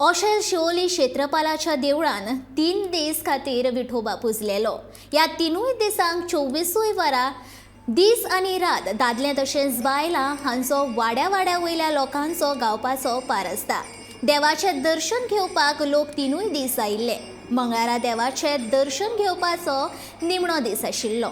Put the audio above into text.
ओशेल शिवोली क्षेत्रपालाच्या देवळान 3 दीस खातीर विठोबा पुजलेलो। ह्या 3 दिसांक 24 वरां दीस आनी रात दादले तशेंच बायलां हांचो वाड्या वाड्या वयल्या लोकांचो गावपाचो पार आसता। देवाचें दर्शन घेवपाक लोक 3 दीस आयिल्ले। मंगळारा देवाचें दर्शन घेवपाचो निमणो दीस आशिल्लो।